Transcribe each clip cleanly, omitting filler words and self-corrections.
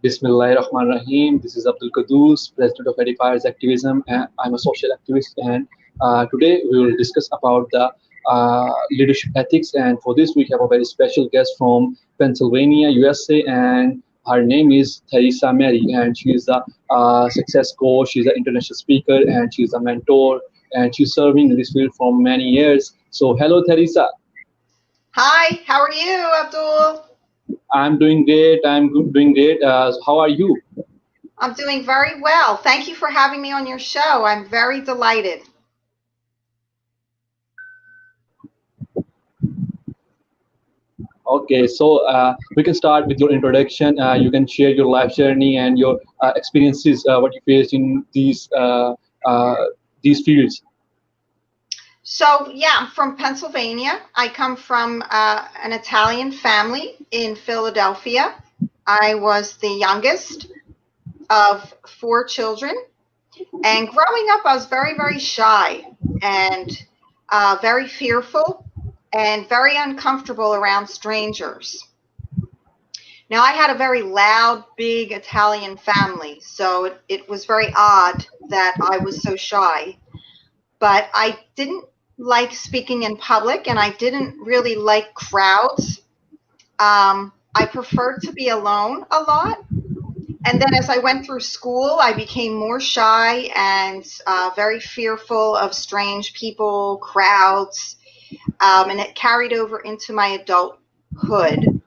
Bismillahirrahmanirrahim. This is Abdul Qudus, President of Edifiers Activism, and I'm a social activist. And today we will discuss about the leadership ethics. And for this, we have a very special guest from Pennsylvania, USA, and her name is Theresa Marie, and she is a success coach. She's an international speaker, and she's a mentor, and she's serving in this field for many years. So, hello, Theresa. Hi, how are you, Abdul? I'm doing great. Doing great. How are you? I'm doing very well. Thank you for having me on your show. I'm very delighted. Okay, so we can start with your introduction. You can share your life journey and your experiences, what you faced in uh, these fields. So, yeah, I'm from Pennsylvania. I come from an Italian family in Philadelphia. I was the youngest of four children. And growing up, I was very, very shy and very fearful and very uncomfortable around strangers. Now, I had a very loud, big Italian family, so it was very odd that I was so shy. But I didn't like speaking in public, and I didn't really like crowds. I preferred to be alone a lot. And then as I went through school, I became more shy and very fearful of strange people, crowds, and it carried over into my adulthood.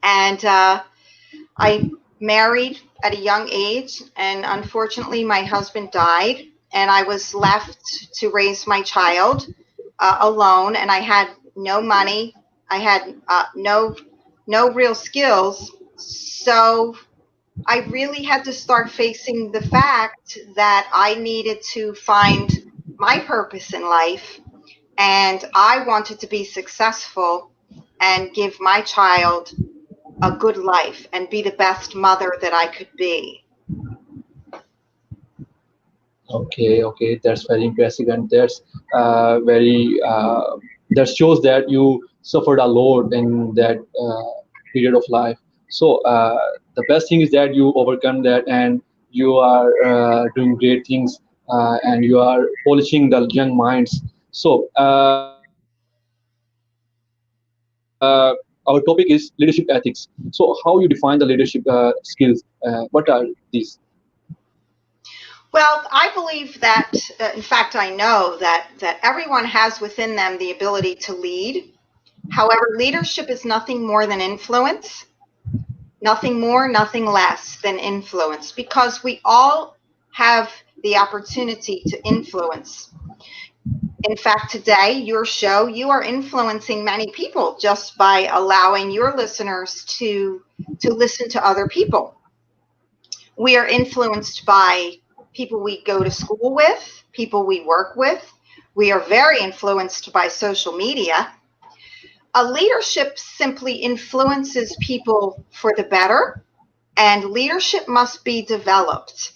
And I married at a young age, and unfortunately, my husband died, and I was left to raise my child alone. And I had no money, I had no real skills, so I really had to start facing the fact that I needed to find my purpose in life, and I wanted to be successful and give my child a good life and be the best mother that I could be. Okay, okay, that's very impressive, and that's very that shows that you suffered a lot in that period of life. So the best thing is that you overcome that, and you are doing great things, and you are polishing the young minds. So our topic is leadership ethics. So how you define the leadership skills? What are these? Well, I believe that, in fact, I know that everyone has within them the ability to lead. However, leadership is nothing more than influence, nothing more, nothing less than influence, because we all have the opportunity to influence. In fact, today, your show, you are influencing many people just by allowing your listeners to listen to other people. We are influenced by people we go to school with, people we work with. We are very influenced by social media. A leadership simply influences people for the better, and leadership must be developed.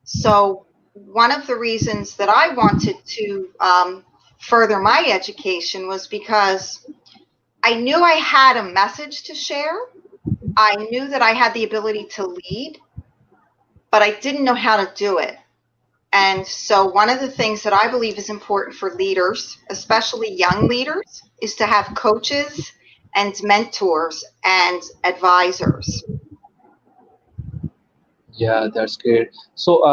So, one of the reasons that I wanted to further my education was because I knew I had a message to share. I knew that I had the ability to lead, but I didn't know how to do it. And so, one of the things that I believe is important for leaders, especially young leaders, is to have coaches and mentors and advisors. Yeah, that's great. So,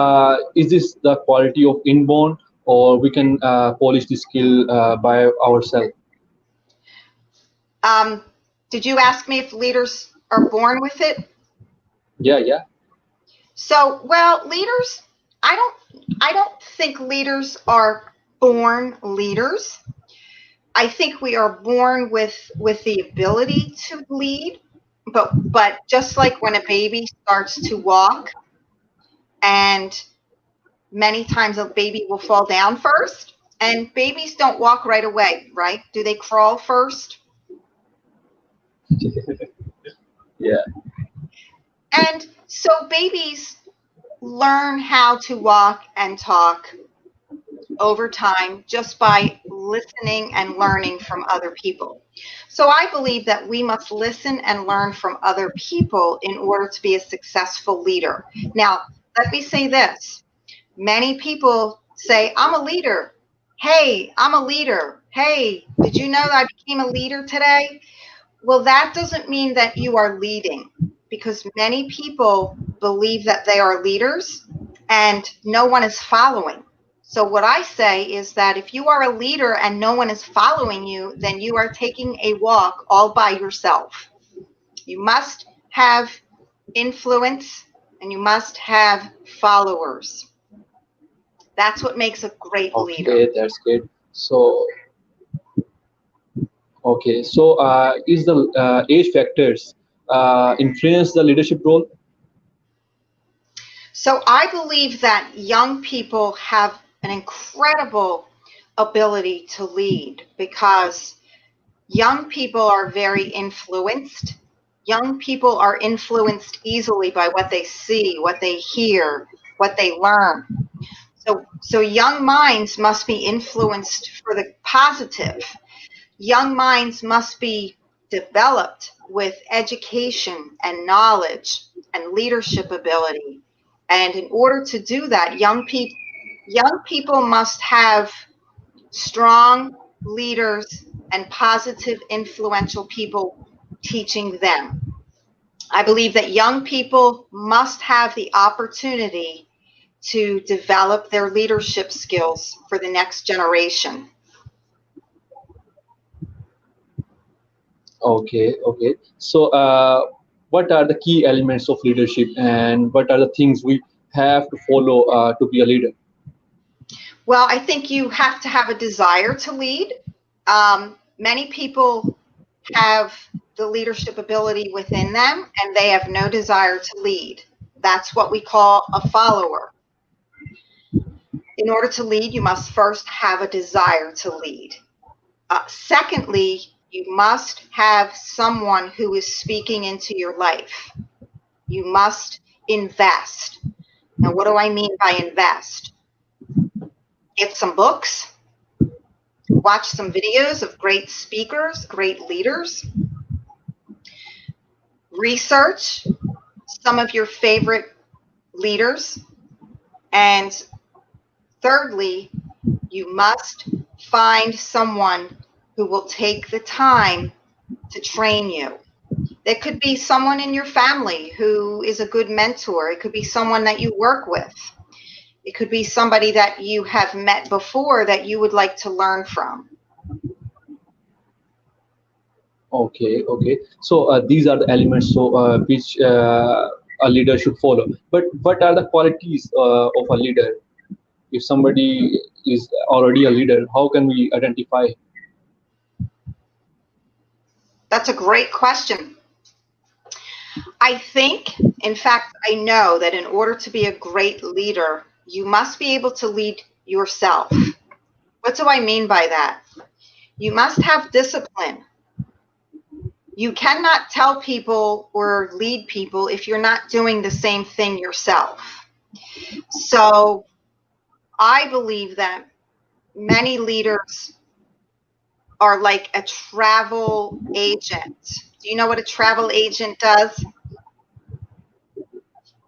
is this the quality of inborn, or we can polish the skill by ourselves? Um, did you ask me if leaders are born with it? Yeah, yeah. So, well, leaders, I don't think leaders are born leaders. I think we are born with the ability to lead, but just like when a baby starts to walk, and many times a baby will fall down first, and babies don't walk right away, right? Do they crawl first? Yeah, And so babies learn how to walk and talk over time just by listening and learning from other people. So I believe that we must listen and learn from other people in order to be a successful leader. Now, let me say this. Many people say, I'm a leader. Hey, I'm a leader. Hey, did you know that I became a leader today? Well, that doesn't mean that you are leading, because many people believe that they are leaders and no one is following. So what I say is that if you are a leader and no one is following you, then you are taking a walk all by yourself. You must have influence and you must have followers. That's what makes a great leader. Okay, that's great. So, okay, so is the age factors influence the leadership role? So I believe that young people have an incredible ability to lead because young people are very influenced. Young people are influenced easily by what they see, what they hear, what they learn. So young minds must be influenced for the positive. Young minds must be developed with education and knowledge and leadership ability. And in order to do that, young people must have strong leaders and positive, influential people teaching them. I believe that young people must have the opportunity to develop their leadership skills for the next generation. Okay, okay. So, what are the key elements of leadership, and what are the things we have to follow to be a leader? Well, I think you have to have a desire to lead. Many people have the leadership ability within them and they have no desire to lead. That's what we call a follower. In order to lead, you must first have a desire to lead. Secondly, you must have someone who is speaking into your life. You must invest. Now, what do I mean by invest? Get some books, watch some videos of great speakers, great leaders, research some of your favorite leaders, and thirdly, you must find someone who will take the time to train you. It could be someone in your family who is a good mentor. It could be someone that you work with. It could be somebody that you have met before that you would like to learn from. Okay, okay. So, these are the elements which a leader should follow. But what are the qualities of a leader? If somebody is already a leader, how can we identify? That's a great question. I think, in fact, I know that in order to be a great leader, you must be able to lead yourself. What do I mean by that? You must have discipline. You cannot tell people or lead people if you're not doing the same thing yourself. So I believe that many leaders are like a travel agent. Do you know what a travel agent does?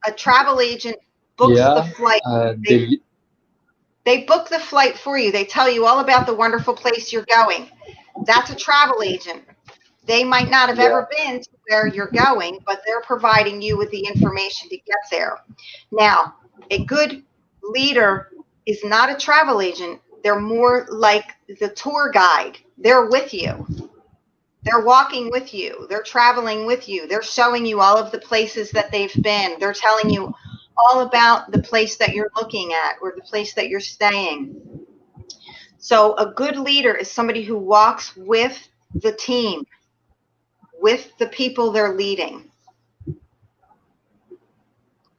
A travel agent books the Yeah, flight. They they, They book the flight for you. They tell you all about the wonderful place you're going. That's a travel agent. They might not have yeah. ever been to where you're going, but they're providing you with the information to get there. Now, a good leader is not a travel agent. They're more like the tour guide. They're with you. They're walking with you. They're traveling with you. They're showing you all of the places that they've been. They're telling you all about the place that you're looking at or the place that you're staying. So a good leader is somebody who walks with the team, with the people they're leading.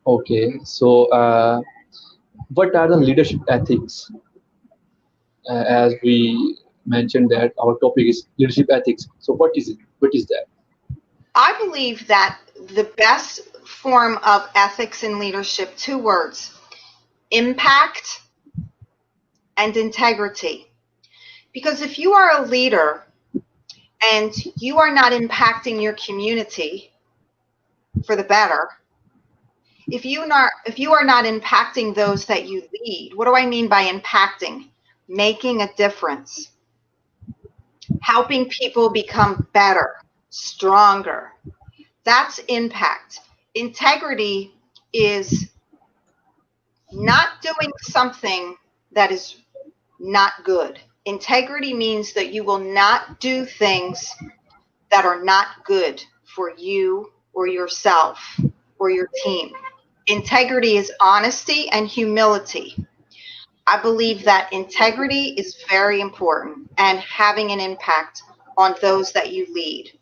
Okay. So, what are the leadership ethics? As we mentioned that our topic is leadership ethics. So, what is it? What is that? I believe that the best form of ethics in leadership, two words, impact and integrity. Because if you are a leader and you are not impacting your community for the better, if you are not impacting those that you lead, what do I mean by impacting? Making a difference, helping people become better, stronger. That's impact. Integrity is not doing something that is not good. Integrity means that you will not do things that are not good for you or yourself or your team. Integrity is honesty and humility. I believe that integrity is very important and having an impact on those that you lead.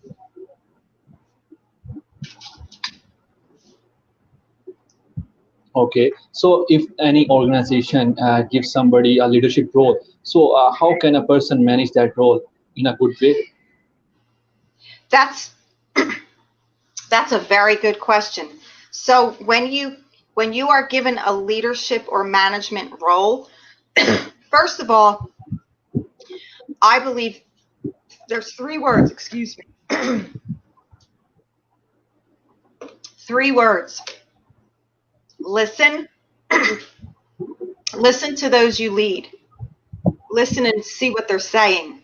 Okay, so if any organization gives somebody a leadership role, so how can a person manage that role in a good way? That's that's a very good question. So when you are given a leadership or management role, first of all, I believe there's three words, excuse me. Three words. Listen. Listen to those you lead. Listen and see what they're saying.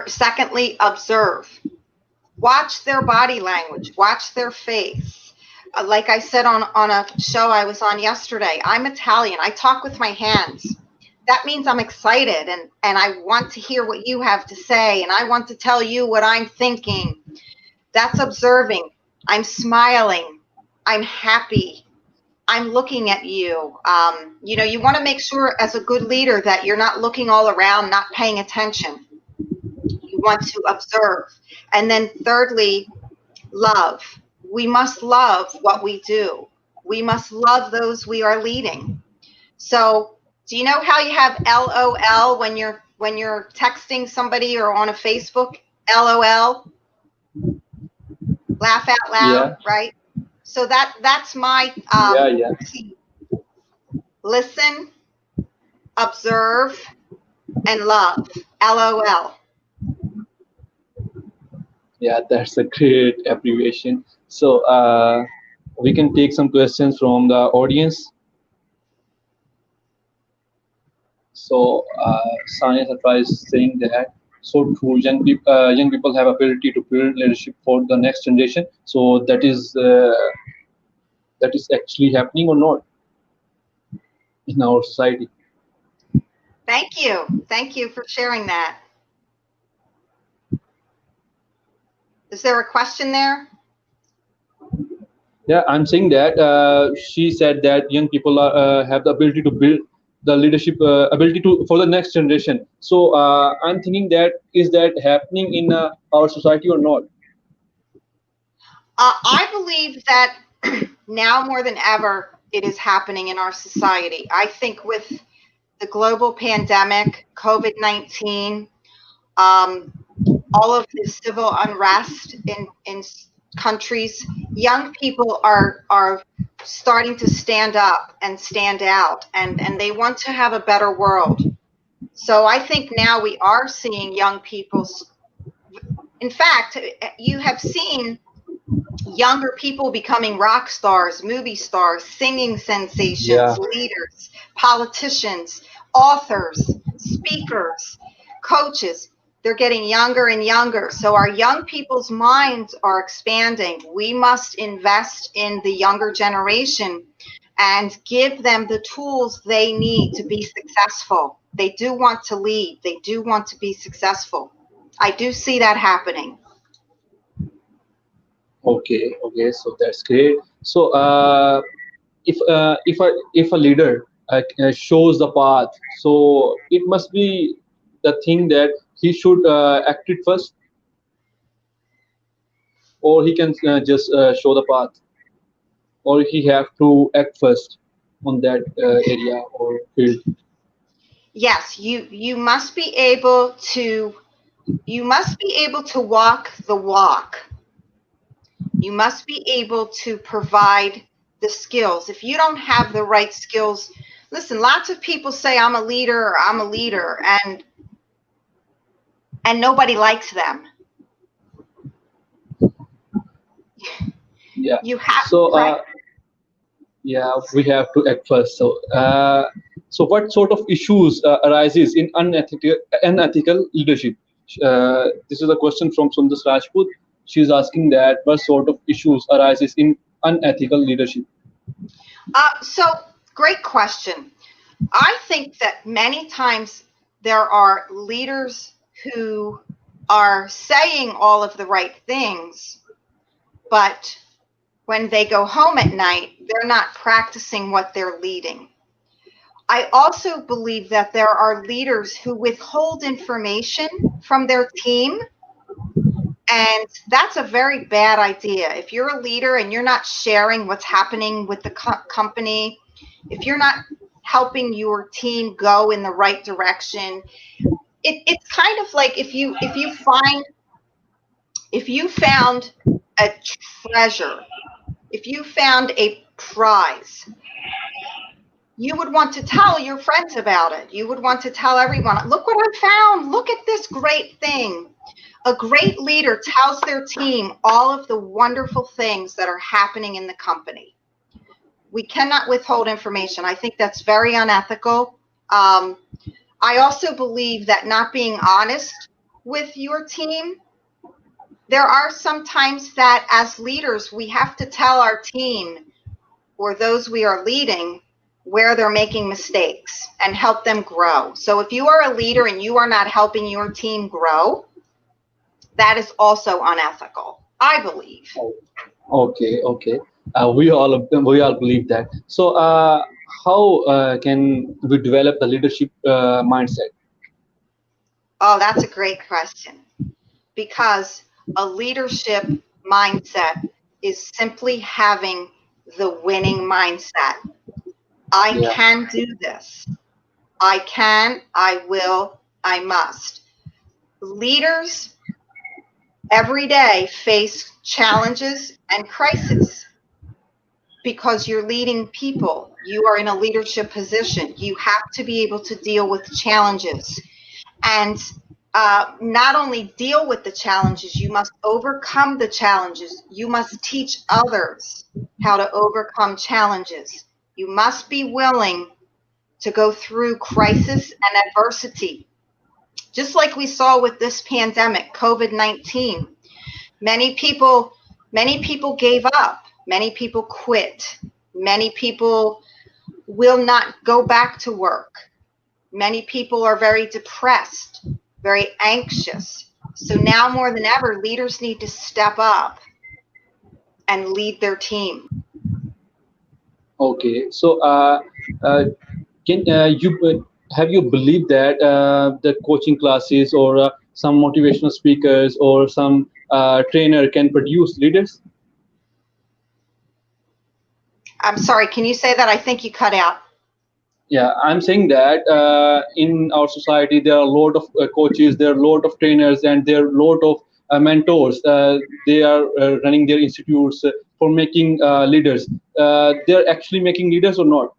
Secondly, observe. Watch their body language. Watch their face. Like I said on a show I was on yesterday, I'm Italian. I talk with my hands. That means I'm excited and I want to hear what you have to say and I want to tell you what I'm thinking. That's observing. I'm smiling. I'm happy. I'm looking at you. You want to make sure as a good leader that you're not looking all around, not paying attention. You want to observe. And then thirdly, love. We must love what we do. We must love those we are leading. So, do you know how you have LOL when you're texting somebody or on a Facebook? LOL, laugh out loud, Yeah, right? So that's my yeah, yeah, key. Listen, observe, and love. LOL. yeah. That's a great abbreviation. So we can take some questions from the audience. So Sanya Satra is saying that so true. Young people have ability to build leadership for the next generation. So that is actually happening or not in our society. Thank you. Thank you for sharing that. Is there a question there? Yeah, I'm saying that she said that young people have the ability to build the leadership ability to for the next generation. So I'm thinking that is that happening in our society or not? I believe that now more than ever, it is happening in our society. I think with the global pandemic, COVID-19, um, all of the civil unrest in countries, young people are starting to stand up and stand out, and they want to have a better world. So I think now we are seeing young people. In fact, you have seen younger people becoming rock stars, movie stars, singing sensations, Yeah. leaders, politicians, authors, speakers, coaches. They're getting younger and younger. So our young people's minds are expanding. We must invest in the younger generation and give them the tools they need to be successful. They do want to lead. They do want to be successful. I do see that happening. Okay. Okay. So that's great. So if a leader shows the path, so it must be the thing that he should act it first, or he can just show the path, or he have to act first on that area or field. Yes, you must be able to walk the walk. You must be able to provide the skills. If you don't have the right skills, listen, lots of people say I'm a leader or I'm a leader, and and nobody likes them. Yeah. You have, So, right? yeah, we have to act first. So, what sort of issues arises in unethical leadership? This is a question from Sundar Rajput. She's asking that what sort of issues arises in unethical leadership? So, great question. I think that many times there are leaders who are saying all of the right things, but when they go home at night, they're not practicing what they're leading. I also believe that there are leaders who withhold information from their team, and that's a very bad idea. If you're a leader and you're not sharing what's happening with the company, if you're not helping your team go in the right direction, it's kind of like if you found a treasure, if you found a prize, you would want to tell your friends about it. You would want to tell everyone, look what I found. Look at this great thing. A great leader tells their team all of the wonderful things that are happening in the company. We cannot withhold information. I think that's very unethical. I also believe that not being honest with your team, there are some times that as leaders, we have to tell our team or those we are leading where they're making mistakes and help them grow. So if you are a leader and you are not helping your team grow, that is also unethical, I believe. Okay, okay. We all believe that. So, how can we develop the leadership mindset? Oh, that's a great question. Because a leadership mindset is simply having the winning mindset. I Yeah, can do this. I can, I will, I must. Leaders every day face challenges and crises because you're leading people. You are in a leadership position. You have to be able to deal with challenges. And not only deal with the challenges, you must overcome the challenges. You must teach others how to overcome challenges. You must be willing to go through crisis and adversity. Just like we saw with this pandemic, COVID-19, many people gave up. Many people quit. Many people will not go back to work. Many people are very depressed, very anxious. So now more than ever, leaders need to step up and lead their team. okay. So, uh, can you have you believed that the coaching classes or some motivational speakers or some trainer can produce leaders? I'm sorry, can you say that? I think you cut out. Yeah, I'm saying that in our society there are a lot of coaches, there are a lot of trainers, and there are a lot of mentors. They are running their institutes for making leaders. They're actually making leaders or not?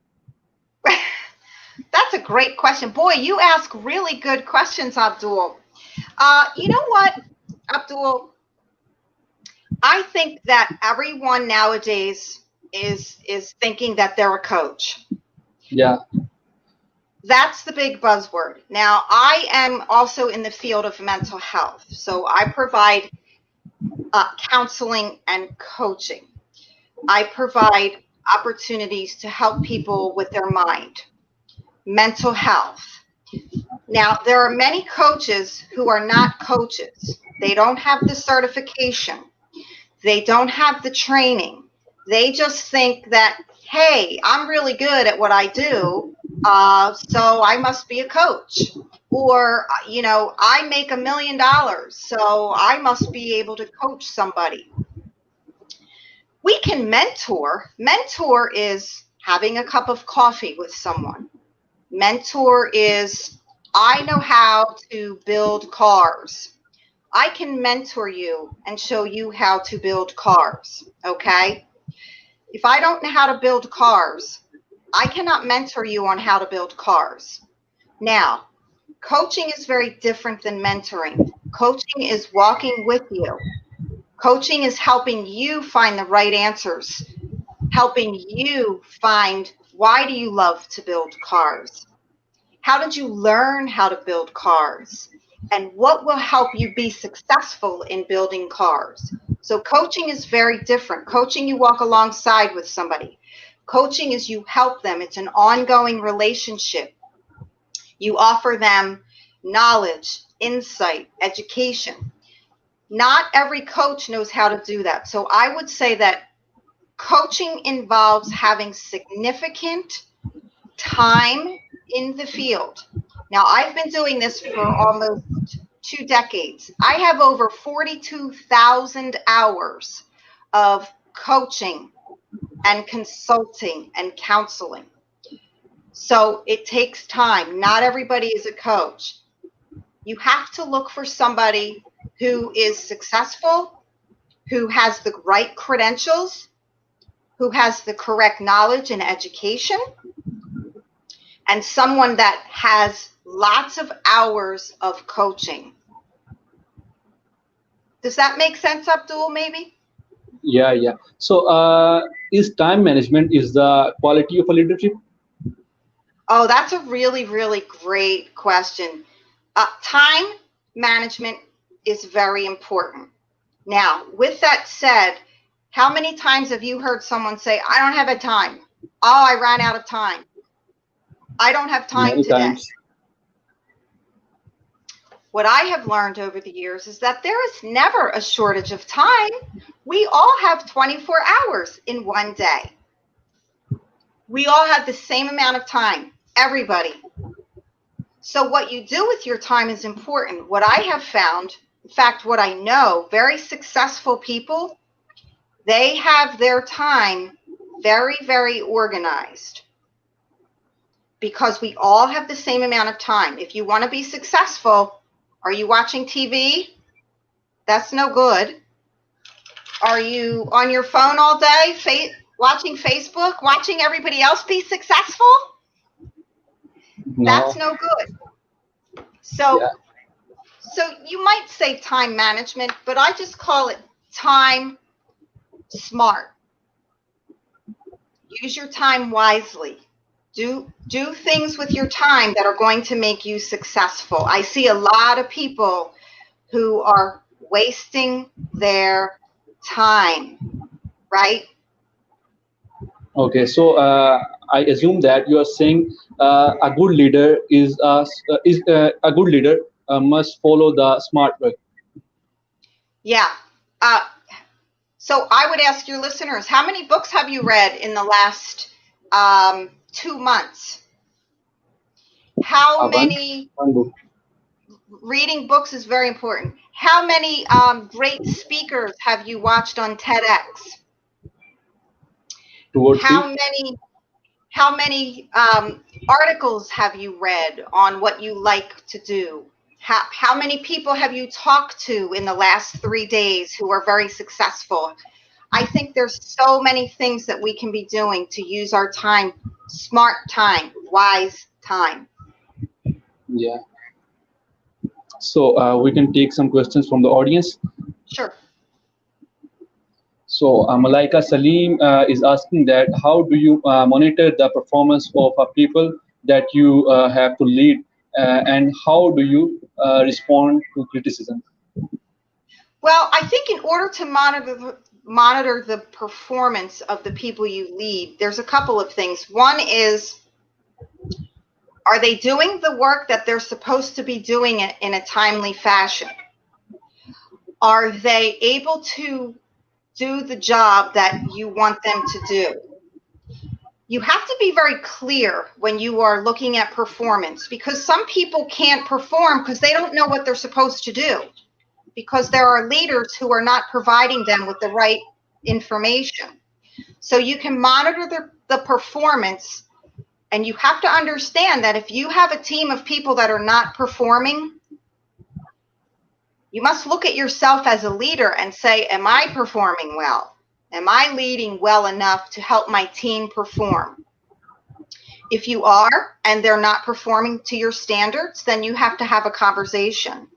That's a great question. Boy, you ask really good questions, Abdul. You know what, Abdul? I think that everyone nowadays is thinking that they're a coach. Yeah. That's the big buzzword. Now, I am also in the field of mental health, so I provide counseling and coaching. I provide opportunities to help people with their mind, mental health. Now, there are many coaches who are not coaches. They don't have the certification. They don't have the training. They just think that, hey, I'm really good at what I do, so I must be a coach. Or, I make $1 million, so I must be able to coach somebody. We can mentor. Mentor is having a cup of coffee with someone. Mentor is, I know how to build cars. I can mentor you and show you how to build cars, okay? If I don't know how to build cars, I cannot mentor you on how to build cars. Now, coaching is very different than mentoring. Coaching is walking with you. Coaching is helping you find the right answers, helping you find, why do you love to build cars? How did you learn how to build cars? And what will help you be successful in building cars? So coaching is very different. Coaching, you walk alongside with somebody. Coaching is you help them. It's an ongoing relationship. You offer them knowledge, insight, education. Not every coach knows how to do that. So I would say that coaching involves having significant time in the field. Now, I've been doing this for almost 2 decades. I have over 42,000 hours of coaching and consulting and counseling. So it takes time. Not everybody is a coach. You have to look for somebody who is successful, who has the right credentials, who has the correct knowledge and education, and someone that has lots of hours of coaching. Does that make sense, Abdul, maybe? Yeah, yeah. So, is time management is the quality of a leadership? Oh, that's a really, really great question. Time management is very important. Now, with that said, how many times have you heard someone say, I don't have a time? Oh, I ran out of time. I don't have time Many today. times. What I have learned over the years is that there is never a shortage of time. We all have 24 hours in one day. We all have the same amount of time, everybody. So what you do with your time is important. What I have found, in fact, what I know, very successful people, they have their time very, very organized because we all have the same amount of time. If you want to be successful, are you watching TV? That's no good. Are you on your phone all day, watching Facebook, watching everybody else be successful? That's No. no good. Yeah. So you might say time management, but I just call it time smart. Use your time wisely. Do things with your time that are going to make you successful. I see a lot of people who are wasting their time, right? Okay. So, I assume that you are saying a good leader a good leader must follow the smart way. Yeah. Uh, so I would ask your listeners, how many books have you read in the last 2 months? How One. many, One book. reading books is very important. How many great speakers have you watched on TEDx? Two or How three. many articles have you read on what you like to do? How many people have you talked to in the last 3 days who are very successful? I think there's so many things that we can be doing to use our time, smart time, wise time. Yeah. So, we can take some questions from the audience. Sure. So, Malaika Salim is asking that how do you monitor the performance of people that you have to lead, and how do you respond to criticism? Well, I think in order to monitor the performance of the people you lead, there's a couple of things. One is, are they doing the work that they're supposed to be doing it in a timely fashion? Are they able to do the job that you want them to do? You have to be very clear when you are looking at performance, because some people can't perform because they don't know what they're supposed to do, because there are leaders who are not providing them with the right information. So you can monitor the performance, and you have to understand that if you have a team of people that are not performing, you must look at yourself as a leader and say, am I performing well? Am I leading well enough to help my team perform? If you are, and they're not performing to your standards, then you have to have a conversation.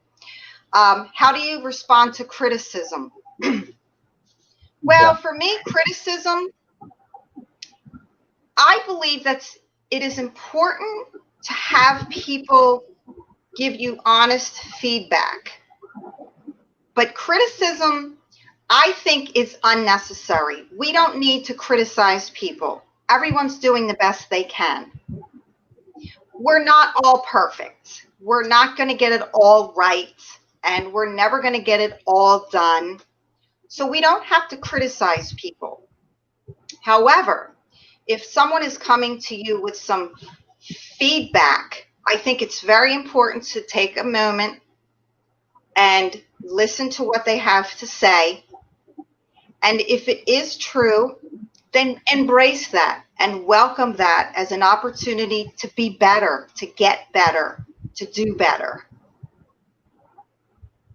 How do you respond to criticism? Yeah. Well, for me, criticism, I believe that it is important to have people give you honest feedback. But criticism, I think, is unnecessary. We don't need to criticize people. Everyone's doing the best they can. We're not all perfect. We're not going to get it all right, and we're never going to get it all done. So we don't have to criticize people. However, if someone is coming to you with some feedback, I think it's very important to take a moment and listen to what they have to say. And if it is true, then embrace that and welcome that as an opportunity to be better, to get better, to do better.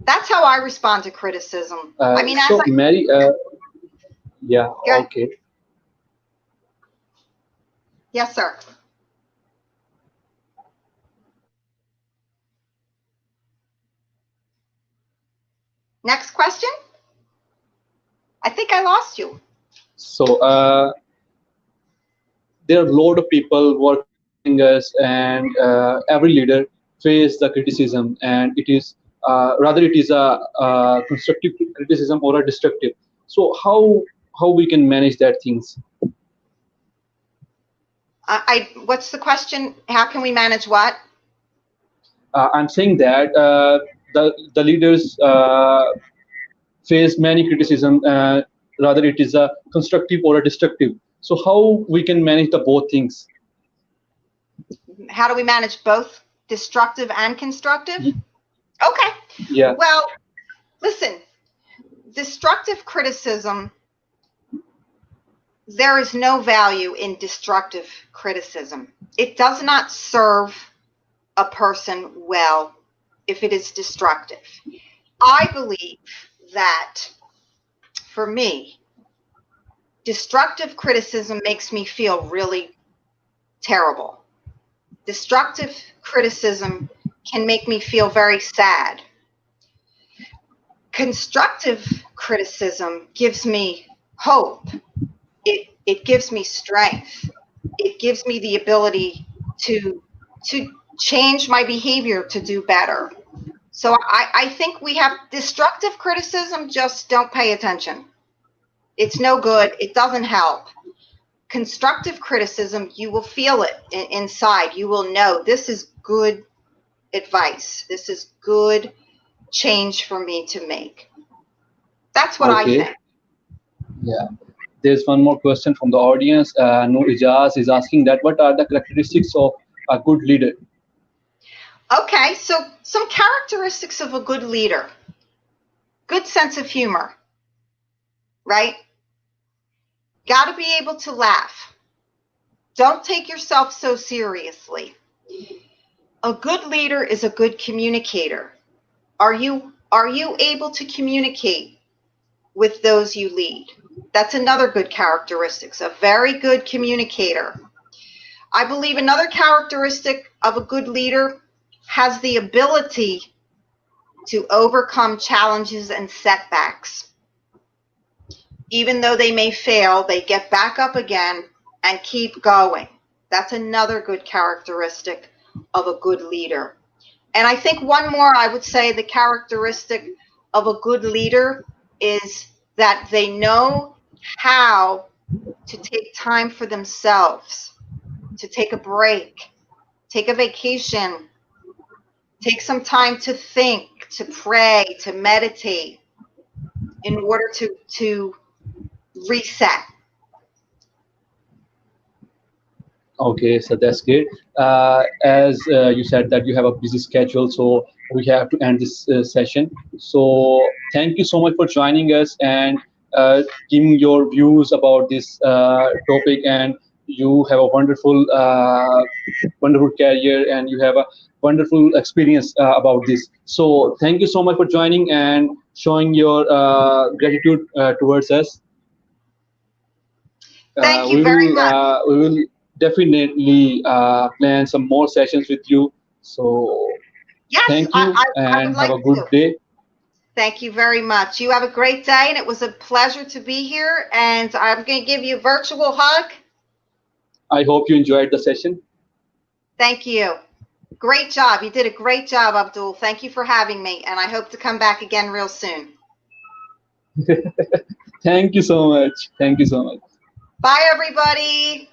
That's how I respond to criticism. I mean, as So I Mary, yeah, go, okay. yes, sir. Next question. I think I lost you. So there are a lot of people who are criticizing us, and every leader face the criticism, and it is rather it is a constructive criticism or a destructive. So how we can manage that things? What's the question? How can we manage what? I'm saying that the leaders face many criticism, rather it is a constructive or a destructive. So how we can manage the both things? How do we manage both destructive and constructive? Okay. Yeah. Well, listen, destructive criticism, there is no value in destructive criticism. It does not serve a person well if it is destructive. I believe that for me, destructive criticism makes me feel really terrible. Destructive criticism can make me feel very sad. Constructive criticism gives me hope. It gives me strength. It gives me the ability to change my behavior to do better. So I think we have destructive criticism, just don't pay attention. It's no good. It doesn't help. Constructive criticism, you will feel it inside. You will know this is good advice. This is good change for me to make. That's what I Okay. think. Yeah. There's one more question from the audience. No Ijaz is asking that what are the characteristics of a good leader? Okay, so some characteristics of a good leader. Good sense of humor, right? Got to be able to laugh. Don't take yourself so seriously. A good leader is a good communicator. Are you able to communicate with those you lead? That's another good characteristic. A very good communicator. I believe another characteristic of a good leader has the ability to overcome challenges and setbacks. Even though they may fail, they get back up again and keep going. That's another good characteristic of a good leader. And I think one more, I would say the characteristic of a good leader is that they know how to take time for themselves, to take a break, take a vacation, take some time to think, to pray, to meditate in order to reset. Okay, so that's great. As you said that you have a busy schedule, so we have to end this session. So thank you so much for joining us and giving your views about this topic. And you have a wonderful career, and you have a wonderful experience about this. So thank you so much for joining and showing your gratitude towards us. Thank you We very will much. we will definitely plan some more sessions with you. So Yes, Thank you I would and have like a good to. day. Thank you very much. You have a great day, and it was a pleasure to be here. And I'm going to give you a virtual hug. I hope you enjoyed the session. Thank you. Great job. You did a great job, Abdul. Thank you for having me, and I hope to come back again real soon. Thank you so much. Thank you so much. Bye, everybody.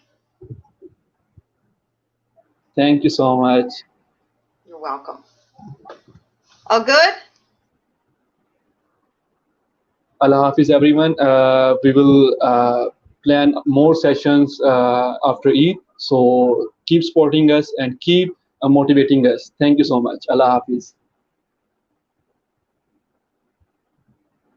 Thank you so much. You're welcome. All good? Allah Hafiz, everyone. We will plan more sessions after Eid. So keep supporting us and keep motivating us. Thank you so much. Allah Hafiz.